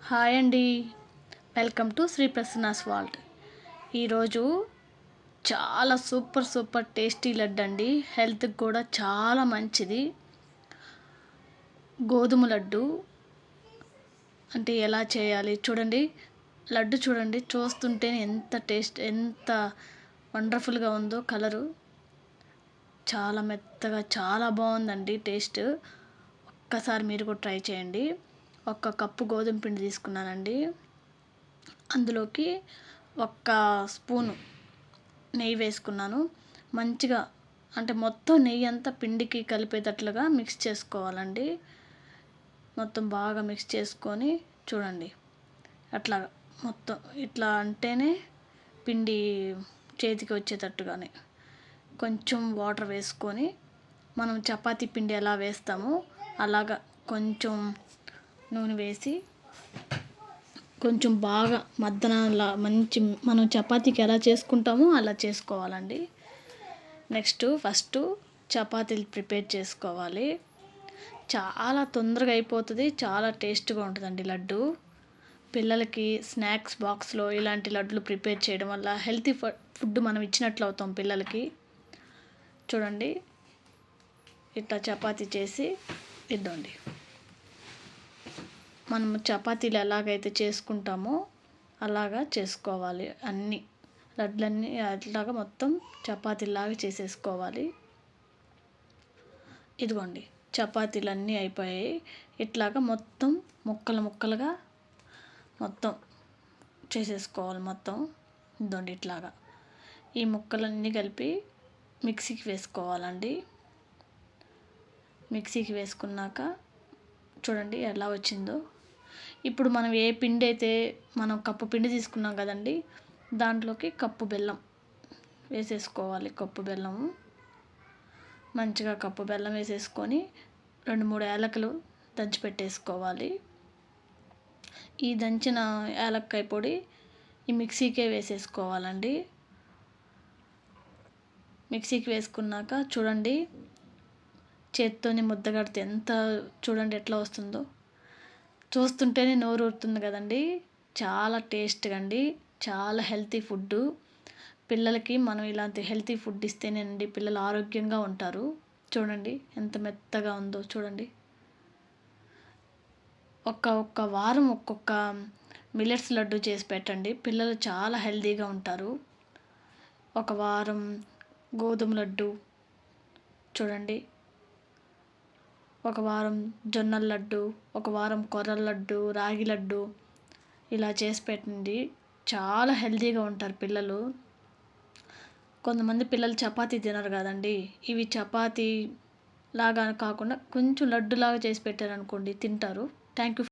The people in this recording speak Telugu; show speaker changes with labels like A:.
A: హాయ్ అండి, welcome to Shri Prasanna's vault. ఈరోజు చాలా సూపర్ టేస్టీ లడ్డు అండి. హెల్త్కి కూడా చాలా మంచిది. గోధుమ లడ్డు అంటే ఎలా చేయాలి చూడండి. లడ్డు చూడండి, చూస్తుంటేనే ఎంత వండర్ఫుల్గా ఉందో. కలరు చాలా మెత్తగా చాలా బాగుందండి టేస్ట్. ఒక్కసారి మీరు కూడా ట్రై చేయండి. 1 కప్పు గోధుమ పిండి తీసుకున్నానండి. అందులోకి 1 స్పూను నెయ్యి వేసుకున్నాను. మంచిగా అంటే మొత్తం నెయ్యి అంతా పిండికి కలిపేటట్లుగా మిక్స్ చేసుకోవాలండి. మొత్తం బాగా మిక్స్ చేసుకొని చూడండి, అట్లా మొత్తం ఇట్లా అంటేనే పిండి చేతికి వచ్చేటట్టుగానే కొంచెం వాటర్ వేసుకొని, మనం చపాతీ పిండి ఎలా వేస్తామో అలాగా కొంచెం నూనె వేసి కొంచెం బాగా మద్దనలా మనం చపాతీకి ఎలా చేసుకుంటామో అలా చేసుకోవాలండి. ఫస్ట్ చపాతీలు ప్రిపేర్ చేసుకోవాలి. చాలా తొందరగా అయిపోతుంది, చాలా టేస్ట్గా ఉంటుందండి లడ్డు. పిల్లలకి స్నాక్స్ బాక్స్లో ఇలాంటి లడ్డులు ప్రిపేర్ చేయడం వల్ల హెల్తీ ఫుడ్ మనం ఇచ్చినట్లు అవుతాం పిల్లలకి. చూడండి, ఇట్లా చపాతీ చేసి ఇద్దండి. మనం చపాతీలు ఎలాగైతే చేసుకుంటామో అలాగా చేసుకోవాలి. అన్ని లడ్లన్నీ అట్లాగా మొత్తం చపాతీలాగా చేసేసుకోవాలి. ఇదిగోండి, చపాతీలన్నీ అయిపోయాయి. ఇట్లాగా మొత్తం ముక్కలుగా మొత్తం చేసేసుకోవాలి. మొత్తం ఇదిగోండి ఇట్లాగా ఈ ముక్కలన్నీ కలిపి మిక్సీకి వేసుకోవాలండి. మిక్సీకి వేసుకున్నాక చూడండి ఎలా వచ్చిందో. ఇప్పుడు మనం ఏ పిండి అయితే మనం కప్పు పిండి తీసుకున్నాం కదండి, దాంట్లోకి కప్పు బెల్లం వేసేసుకోవాలి. కప్పు బెల్లము మంచిగా కప్పు బెల్లం వేసేసుకొని 2-3 యాలకులు దంచి పెట్టేసుకోవాలి. ఈ దంచిన యాలక్కాయ పొడి ఈ మిక్సీకే వేసేసుకోవాలండి. మిక్సీకి వేసుకున్నాక చూడండి, చేత్తోని ముద్ద కడితే చూడండి ఎట్లా వస్తుందో. చూస్తుంటేనే నోరు ఊరుతుంది కదండి. చాలా టేస్ట్గా అండి, చాలా హెల్తీ ఫుడ్డు. పిల్లలకి మనం ఇలాంటి హెల్తీ ఫుడ్ ఇస్తేనేనండి పిల్లలు ఆరోగ్యంగా ఉంటారు. చూడండి ఎంత మెత్తగా ఉందో చూడండి. ఒక్క వారం ఒక్కొక్క మిల్లెట్స్ లడ్డు చేసి పెట్టండి, పిల్లలు చాలా హెల్తీగా ఉంటారు. 1 వారం గోధుమ లడ్డు చూడండి, 1 వారం జొన్నల లడ్డు, 1 వారం కొర్రల లడ్డు, రాగి లడ్డు ఇలా చేసి పెట్టండి. చాలా హెల్తీగా ఉంటారు పిల్లలు. కొంతమంది పిల్లలు చపాతీ తినరు కదండి. ఇవి చపాతీ లాగా కాకుండా కొంచెం లడ్డులాగా చేసి పెట్టారనుకోండి తింటారు. Thank you.